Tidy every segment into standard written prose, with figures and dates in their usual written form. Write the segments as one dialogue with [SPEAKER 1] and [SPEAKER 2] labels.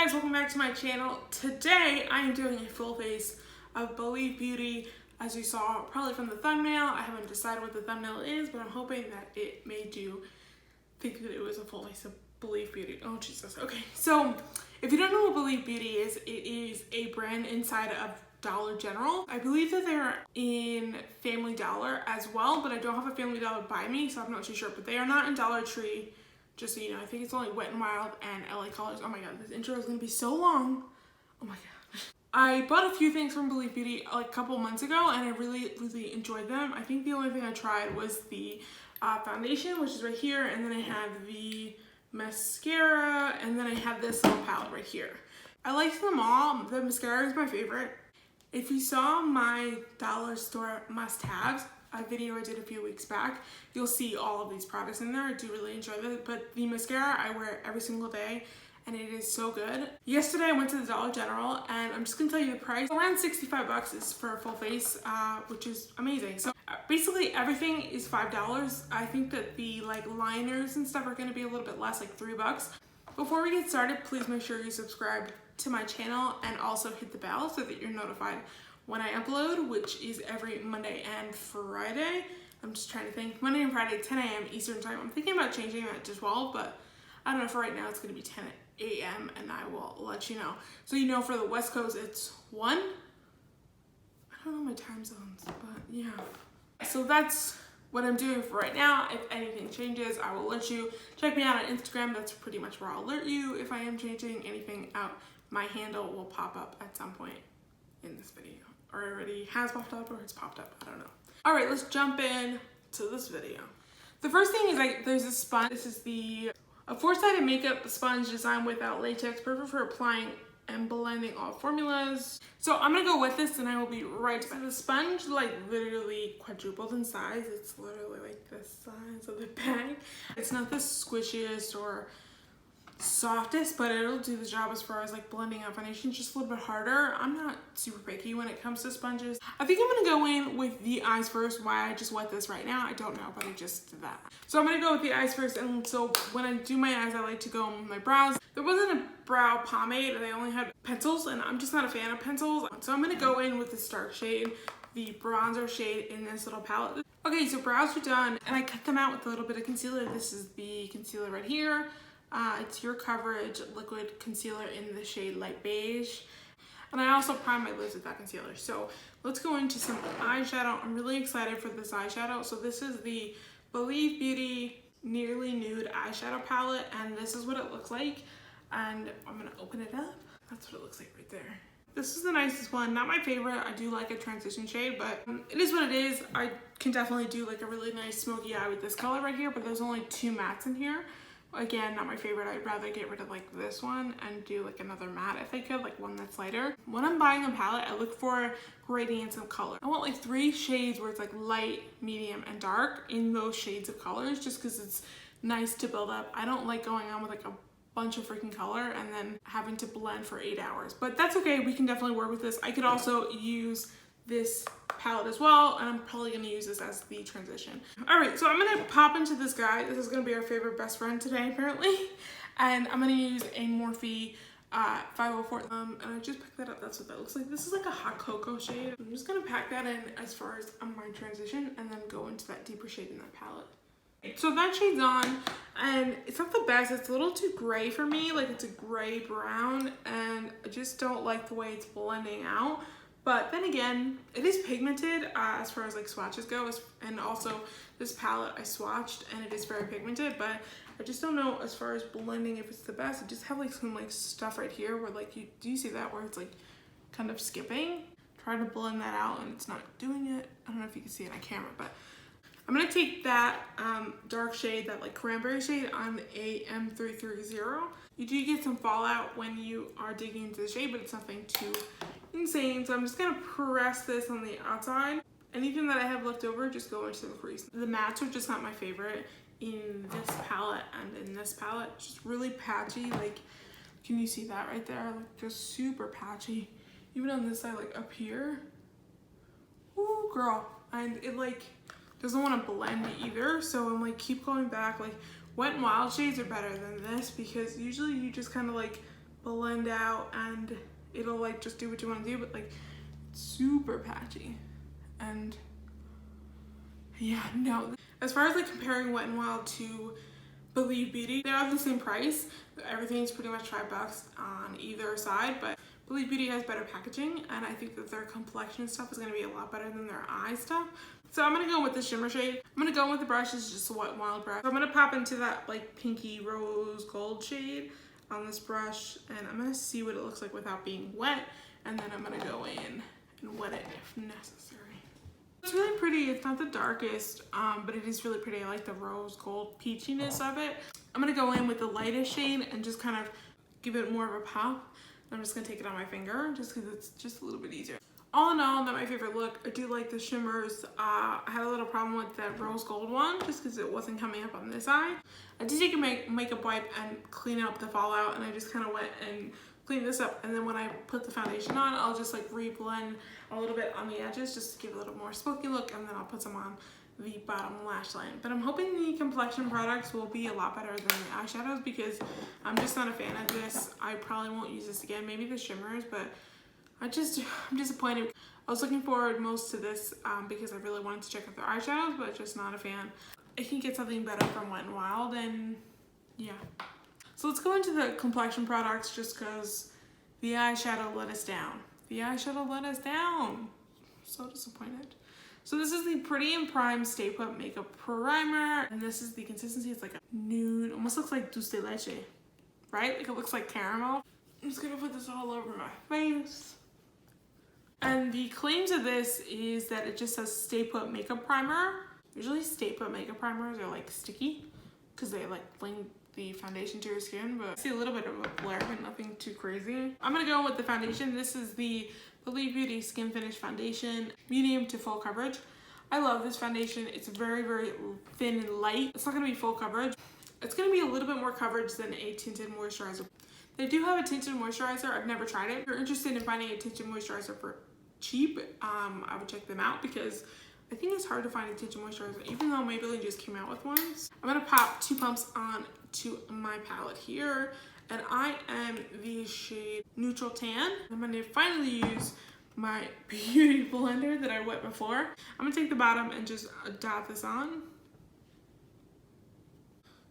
[SPEAKER 1] guys, welcome back to my channel. Today I am doing a full face of Believe Beauty. As you saw probably from the thumbnail, I haven't decided what the thumbnail is, but I'm hoping that it made you think that it was a full face of Believe Beauty. Oh Jesus. Okay, so if you don't know what Believe Beauty is, it is a brand inside of Dollar General. I believe that they're in Family Dollar as well, but I don't have a Family Dollar by me, so I'm not too sure. But they are not in Dollar Tree, just so you know. I think it's only Wet n Wild and LA Colors. Oh my god, this intro is gonna be so long. Oh my god. I bought a few things from Believe Beauty like a couple months ago, and I really enjoyed them. I think the only thing I tried was the foundation, which is right here, and then I have the mascara, and then I have this little palette right here. I liked them all. The mascara is my favorite. If you saw my dollar store must-haves, a video I did a few weeks back, you'll see all of these products in there. I do really enjoy them, but the mascara I wear every single day, and it is so good. Yesterday I went to the Dollar General, and I'm just gonna tell you the price. Around 65 bucks is for a full face, which is amazing. So basically everything is $5. I think that the like liners and stuff are gonna be a little bit less, like $3. Before we get started, please make sure you subscribe to my channel and also hit the bell so that you're notified when I upload, which is every Monday and Friday. I'm just trying to think. Monday and Friday, 10 a.m. Eastern time. I'm thinking about changing that to 12, but I don't know. For right now, it's going to be 10 a.m. and I will let you know. So you know, for the West Coast, it's 1. I don't know my time zones, but yeah. So that's what I'm doing for right now. If anything changes, I will let you. Check me out on Instagram. That's pretty much where I'll alert you if I am changing anything out. My handle will pop up at some point in this video, or already has popped up, or it's popped up, I don't know. All right, let's jump in to this video. The first thing is like there's a sponge. This is a 4-sided makeup sponge designed without latex, perfect for applying and blending all formulas. So I'm gonna go with this and I will be right back. The sponge like literally quadrupled in size. It's literally like the size of the bag. It's not the squishiest or softest, but it'll do the job as far as like blending out foundation. Just a little bit harder. I'm not super picky when it comes to sponges. I think I'm gonna go in with the eyes first. Why I just wet this right now, I don't know, but I just did that. So I'm gonna go with the eyes first, and so when I do my eyes, I like to go on my brows. There wasn't a brow pomade, and they only had pencils, and I'm just not a fan of pencils. So I'm gonna go in with this dark shade, the bronzer shade in this little palette. Okay, so brows are done, and I cut them out with a little bit of concealer. This is the concealer right here. It's Your Coverage liquid concealer in the shade light beige, and I also prime my lids with that concealer. So let's go into some eyeshadow. I'm really excited for this eyeshadow. So this is the Believe Beauty Nearly Nude eyeshadow palette, and this is what it looks like. And I'm gonna open it up. That's what it looks like right there. This is the nicest one. Not my favorite. I do like a transition shade, but it is what it is. I can definitely do like a really nice smoky eye with this color right here, but there's only 2 mattes in here. Again, not my favorite. I'd rather get rid of like this one and do like another matte if I could, like one that's lighter. When I'm buying a palette, I look for gradients of color. I want like 3 shades where it's like light, medium, and dark in those shades of colors, just because it's nice to build up. I don't like going on with like a bunch of freaking color and then having to blend for 8 hours, but that's okay. We can definitely work with this. I could also use this palette as well, and I'm probably going to use this as the transition. All right, so I'm going to pop into this guy. This is going to be our favorite best friend today apparently, and I'm going to use a Morphe 504 and I just picked that up. That's what that looks like. This is like a hot cocoa shade. I'm just going to pack that in as far as my transition, and then go into that deeper shade in that palette. So that shade's on, and it's not the best. It's a little too gray for me. Like it's a gray brown, and I just don't like the way it's blending out. But then again, it is pigmented as far as like swatches go, and also this palette I swatched and it is very pigmented, but I just don't know as far as blending if it's the best. I just have like some like stuff right here where like do you see that, where it's like kind of skipping? Try to blend that out and it's not doing it. I don't know if you can see it on camera, but I'm gonna take that dark shade, that like cranberry shade on a M330. You do get some fallout when you are digging into the shade, but it's nothing too insane. So I'm just gonna press this on the outside. Anything that I have left over, just go into the crease. The mattes are just not my favorite in this palette and in this palette. It's just really patchy. Like, can you see that right there? Like, just super patchy. Even on this side, like up here. Ooh, girl. And it like doesn't want to blend either. So I'm like, keep going back. Like, Wet n Wild shades are better than this, because usually you just kind of like blend out and it'll like just do what you want to do, but like super patchy. And yeah, no. As far as like comparing Wet n Wild to Believe Beauty, they're all the same price. Everything's pretty much $5 on either side, but Believe Beauty has better packaging, and I think that their complexion stuff is going to be a lot better than their eye stuff. So I'm going to go with the shimmer shade. I'm going to go with the brush. It's just a Wet n Wild brush. So I'm going to pop into that like pinky rose gold shade on this brush, and I'm going to see what it looks like without being wet, and then I'm going to go in and wet it if necessary. It's really pretty. It's not the darkest, but it is really pretty. I like the rose gold peachiness of it. I'm going to go in with the lightest shade and just kind of give it more of a pop. I'm just going to take it on my finger just because it's just a little bit easier. All in all, not my favorite look. I do like the shimmers. I had a little problem with that rose gold one just because it wasn't coming up on this eye. I did take a makeup wipe and clean up the fallout, and I just kind of went and cleaned this up, and then when I put the foundation on, I'll just like reblend a little bit on the edges just to give it a little more smoky look, and then I'll put some on the bottom lash line. But I'm hoping the complexion products will be a lot better than the eyeshadows because I'm just not a fan of this. I probably won't use this again, maybe the shimmers, but I'm disappointed. I was looking forward most to this because I really wanted to check out their eyeshadows, but just not a fan. I can get something better from Wet n Wild, and yeah. So let's go into the complexion products just because the eyeshadow let us down. The eyeshadow let us down. So disappointed. So this is the Pretty and Prime Stay Put Makeup Primer, and this is the consistency. It's like a nude, almost looks like dulce de leche, right? Like it looks like caramel. I'm just gonna put this all over my face. And the claims of this is that it just says Stay Put Makeup Primer. Usually Stay Put Makeup Primers are like sticky because they like fling the foundation to your skin, but I see a little bit of a blur, but nothing too crazy. I'm gonna go with the foundation. This is the Believe Beauty Skin Finish Foundation, medium to full coverage. I love this foundation. It's very, very thin and light. It's not gonna be full coverage. It's gonna be a little bit more coverage than a tinted moisturizer. They do have a tinted moisturizer. I've never tried it. If you're interested in finding a tinted moisturizer for cheap, I would check them out because I think it's hard to find a tinted moisturizer, even though Maybelline just came out with one. I'm gonna pop 2 pumps on to my palette here, and I am the shade Neutral Tan. I'm gonna finally use my beauty blender that I wet before. I'm gonna take the bottom and just dot this on.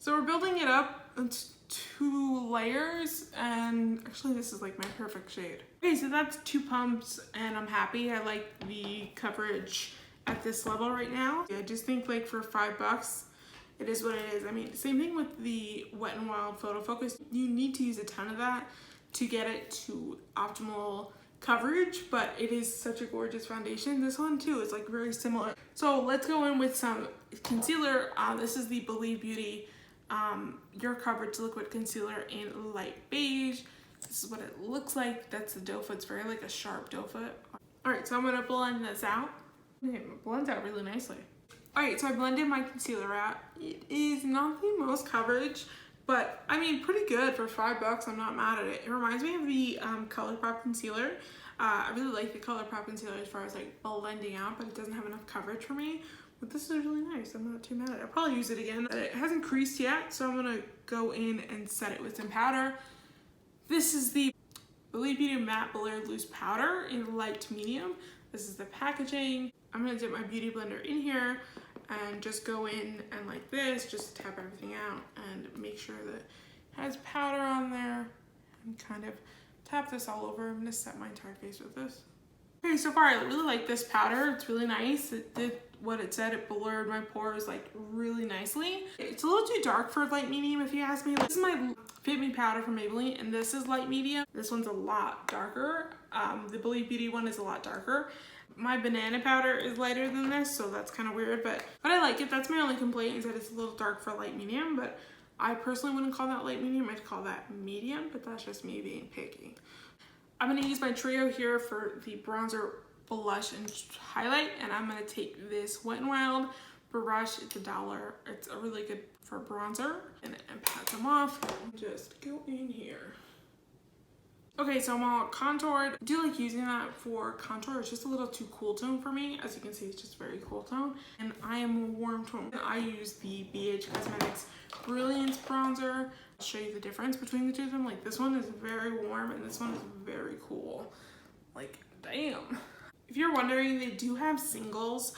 [SPEAKER 1] So we're building it up into 2 layers, and actually this is like my perfect shade. Okay, so that's 2 pumps, and I'm happy. I like the coverage at this level right now. I just think like for $5, it is what it is. I mean, same thing with the Wet n Wild Photo Focus. You need to use a ton of that to get it to optimal coverage, but it is such a gorgeous foundation. This one too is like very similar. So let's go in with some concealer. This is the Believe Beauty Your Coverage Liquid Concealer in light beige. This is what it looks like. That's the doe foot. It's very like a sharp doe foot. All right, so I'm gonna blend this out. It blends out really nicely. Alright, so I blended my concealer out. It is not the most coverage, but I mean pretty good for $5. I'm not mad at it. It reminds me of the ColourPop concealer. I really like the ColourPop concealer as far as like blending out, but it doesn't have enough coverage for me. But this is really nice. I'm not too mad at it. I'll probably use it again. It hasn't creased yet, so I'm gonna go in and set it with some powder. This is the Believe Beauty Matte Blurred Loose Powder in light to medium. This is the packaging. I'm gonna dip my beauty blender in here and just go in and like this, just tap everything out and make sure that it has powder on there and kind of tap this all over. I'm gonna set my entire face with this. Okay, so far I really like this powder. It's really nice. It did what it said. It blurred my pores like really nicely. It's a little too dark for light medium if you ask me. This is my Fit Me powder from Maybelline, and this is light medium. This one's a lot darker. The Believe Beauty one is a lot darker. My banana powder is lighter than this, so that's kind of weird, but I like it. That's my only complaint, is that it's a little dark for light medium, but I personally wouldn't call that light medium. I'd call that medium, but that's just me being picky. I'm going to use my trio here for the bronzer, blush, and highlight, and I'm going to take this Wet n Wild brush. It's $1. It's a really good for bronzer, and pat them off. Just go in here. Okay, Okay, so I'm all contoured. I do like using that for contour. It's just a little too cool tone for me. As you can see, it's just very cool tone. And I am a warm tone. I use the BH Cosmetics Brilliance Bronzer. I'll show you the difference between the two of them. Like, this one is very warm and this one is very cool. Like, damn. If you're wondering, they do have singles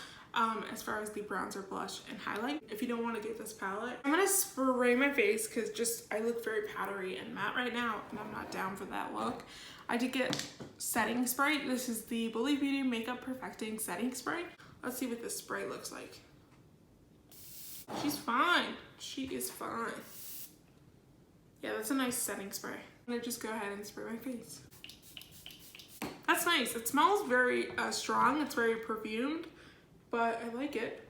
[SPEAKER 1] as far as the bronzer, blush, and highlight. If you don't want to get this palette, I'm gonna spray my face because I look very powdery and matte right now, and I'm not down for that look. I did get setting spray. This is the Believe Beauty Makeup Perfecting Setting Spray. Let's see what this spray looks like. She's fine. She is fine. Yeah, that's a nice setting spray. I'm gonna just go ahead and spray my face. That's nice. It smells very strong. It's very perfumed, but I like it.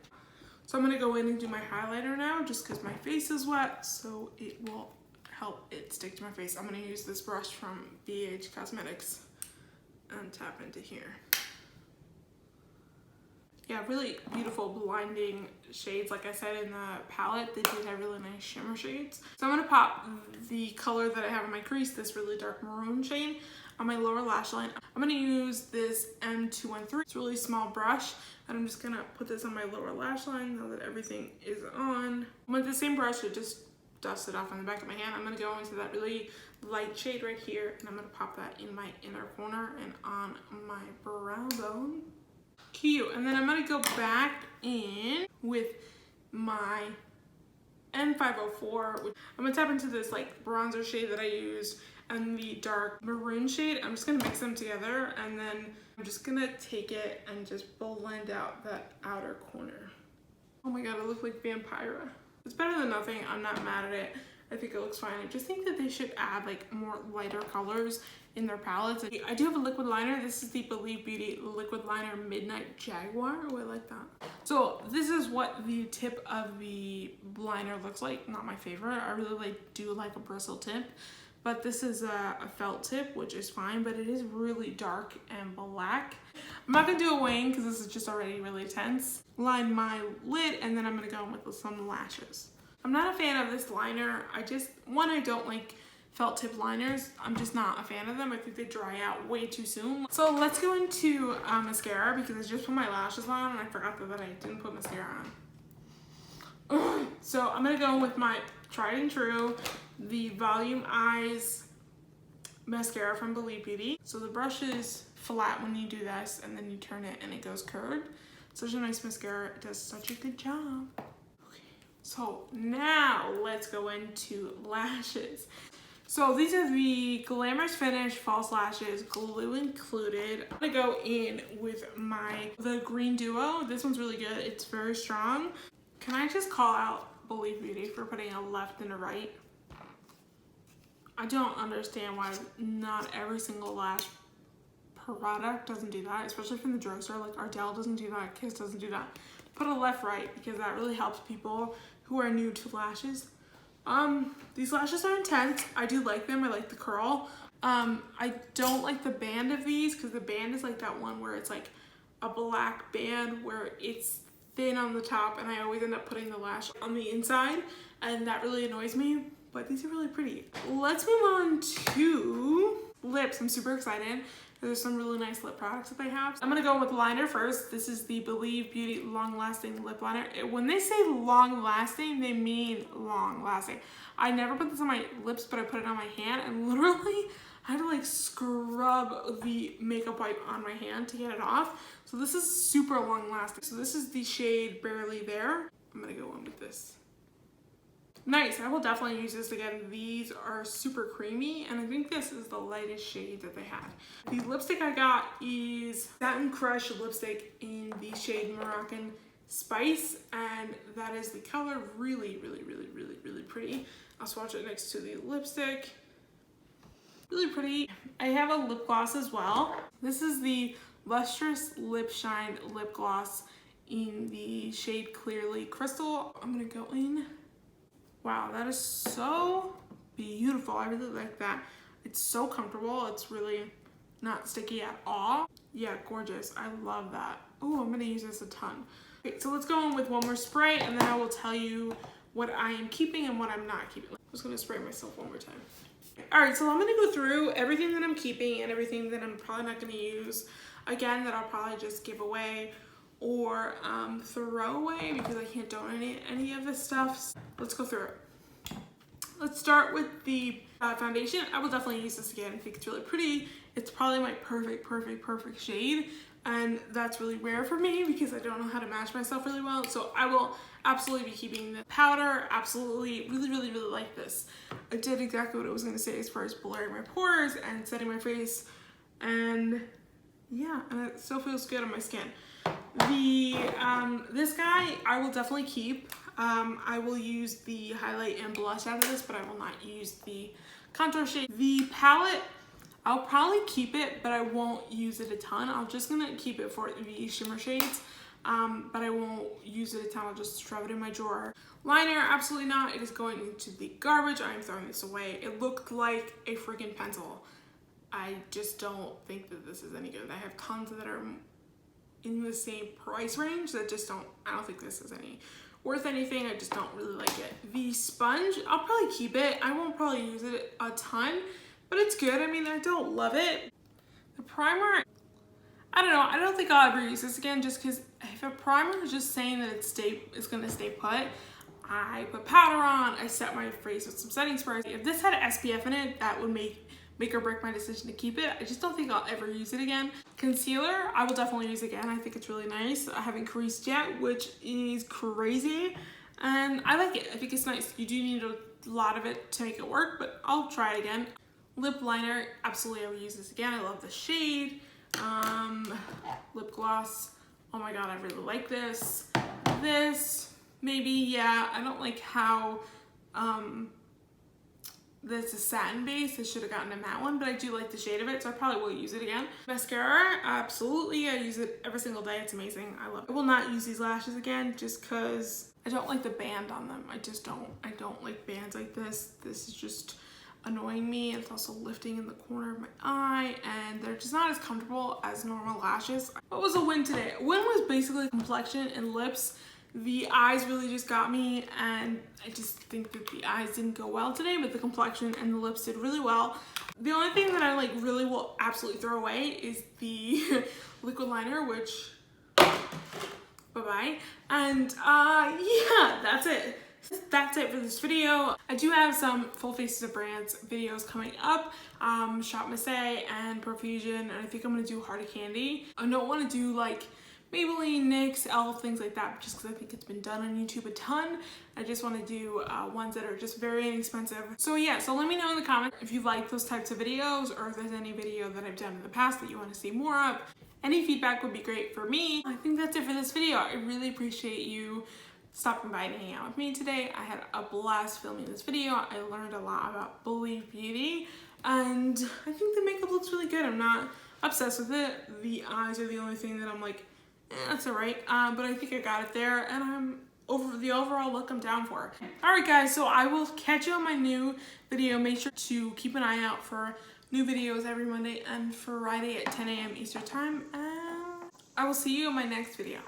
[SPEAKER 1] So I'm gonna go in and do my highlighter now just because my face is wet, so it will help it stick to my face. I'm gonna use this brush from BH Cosmetics and tap into here. Yeah, really beautiful blinding shades. Like I said in the palette, they do have really nice shimmer shades. So I'm gonna pop the color that I have in my crease, this really dark maroon shade, on my lower lash line. I'm gonna use this M213. It's a really small brush, and I'm just gonna put this on my lower lash line now that everything is on. With the same brush, it just dust it off on the back of my hand. I'm gonna go into that really light shade right here, and I'm gonna pop that in my inner corner and on my brow bone. Cute. And then I'm gonna go back in with my N504. I'm gonna tap into this like bronzer shade that I used and the dark maroon shade. I'm just gonna mix them together, and then I'm just gonna take it and just blend out that outer corner. Oh my god, I look like Vampira. It's better than nothing. I'm not mad at it. I think it looks fine. I just think that they should add like more lighter colors in their palettes. I do have a liquid liner. This is the Believe Beauty Liquid Liner Midnight Jaguar. Oh, I like that. So this is what the tip of the liner looks like. Not my favorite. I really do like a bristle tip, but this is a felt tip, which is fine, but it is really dark and black. I'm not gonna do a wing because this is just already really tense. Line my lid, and then I'm gonna go in with some lashes. I'm not a fan of this liner. I don't like felt tip liners. I'm just not a fan of them. I think they dry out way too soon. So let's go into mascara because I just put my lashes on and I forgot that I didn't put mascara on. So I'm gonna go with my tried and true, the Volume Eyes mascara from Believe Beauty. So the brush is flat when you do this, and then you turn it and it goes curved. Such a nice mascara. It does such a good job. Okay. So now let's go into lashes. So these are the Glamorous Finish False Lashes, glue included. I'm gonna go in with the Green Duo. This one's really good. It's very strong. Can I just call out Believe Beauty for putting a left and a right? I don't understand why not every single lash product doesn't do that, especially from the drugstore. Like Ardell doesn't do that, Kiss doesn't do that. Put a left, right, because that really helps people who are new to lashes. These lashes are intense. I do like them. I like the curl. I don't like the band of these because the band is like that one where it's like a black band where it's thin on the top, and I always end up putting the lash on the inside, and that really annoys me, but these are really pretty. Let's move on to lips. I'm super excited. There's some really nice lip products that they have. I'm gonna go with liner first. This is the Believe Beauty Long Lasting Lip Liner. When they say long lasting, they mean long lasting. I never put this on my lips, but I put it on my hand, and literally I had to like scrub the makeup wipe on my hand to get it off. So this is super long lasting. So this is the shade Barely There. I'm gonna go in with this. Nice, I will definitely use this again. These are super creamy, and I think this is the lightest shade that they have. The lipstick I got is Satin Crush lipstick in the shade Moroccan Spice, and that is the color. Really, really, really, really, really pretty. I'll swatch it next to the lipstick. Really pretty. I have a lip gloss as well. This is the Lustrous Lip Shine lip gloss in the shade Clearly Crystal. I'm gonna go in. Wow, that is so beautiful. I really like that. It's so comfortable. It's really not sticky at all. Yeah, gorgeous. I love that. Oh, I'm gonna use this a ton. Okay, so let's go in with one more spray, and then I will tell you what I am keeping and what I'm not keeping. I'm just gonna spray myself one more time. All right, so I'm gonna go through everything that I'm keeping and everything that I'm probably not gonna use. Again, that I'll probably just give away or throw away because I can't donate any of this stuff. Let's go through it. Let's start with the foundation. I will definitely use this again. I think it's really pretty. It's probably my perfect shade. And that's really rare for me because I don't know how to match myself really well. So I will absolutely be keeping the powder. Absolutely, really like this. I did exactly what I was gonna say as far as blurring my pores and setting my face. And yeah, and it still feels good on my skin. This guy I will definitely keep. I will use the highlight and blush out of this, but I will not use the contour shade. The palette, I'll probably keep it, but I won't use it a ton. I'm just gonna keep it for the shimmer shades, but I won't use it a ton. I'll just shove it in my drawer. Liner, absolutely not. It is going into the garbage. I am throwing this away. It looked like a freaking pencil. I just don't think that this is any good. I have tons that are in the same price range that just don't, I don't think this is worth anything. I just don't really like it. The sponge, I'll probably keep it. I won't probably use it a ton, but it's good. I mean, I don't love it. The primer, I don't know. I don't think I'll ever use this again just because if a primer is just saying that it's gonna stay put, I put powder on, I set my face with some setting sprays. If this had SPF in it, that would make or break my decision to keep it. I just don't think I'll ever use it again. Concealer, I will definitely use again. I think it's really nice. I haven't creased yet, which is crazy. And I like it. I think it's nice. You do need a lot of it to make it work, but I'll try it again. Lip liner, absolutely I will use this again. I love the shade. Lip gloss, oh my god, I really like this. This, maybe, yeah. I don't like how, this is satin base. I should have gotten a matte one, but I do like the shade of it, so I probably will use it again. Mascara, absolutely. I use it every single day. It's amazing. I love it. I will not use these lashes again just because I don't like the band on them. I don't like bands like this. This is just annoying me. It's also lifting in the corner of my eye, and they're just not as comfortable as normal lashes. What was a win today? A win was basically complexion and lips. The eyes really just got me, and I just think that the eyes didn't go well today, but the complexion and the lips did really well. The only thing that I like really will absolutely throw away is the liquid liner, which bye-bye. And yeah, that's it. That's it for this video. I do have some full faces of brands videos coming up. Shop Massé and Profusion, and I think I'm gonna do Heart of Candy. I don't want to do like Maybelline, NYX, ELF, things like that, just because I think it's been done on YouTube a ton. I just want to do ones that are just very inexpensive. So yeah, so let me know in the comments if you like those types of videos, or if there's any video that I've done in the past that you want to see more of. Any feedback would be great for me. I think that's it for this video. I really appreciate you stopping by and hanging out with me today. I had a blast filming this video. I learned a lot about Believe Beauty, and I think the makeup looks really good. I'm not obsessed with it. The eyes are the only thing that I'm like, that's all right, but I think I got it there, and I'm over the overall look I'm down for. All right, guys, so I will catch you on my new video. Make sure to keep an eye out for new videos every Monday and Friday at 10 a.m. Eastern time, and I will see you in my next video.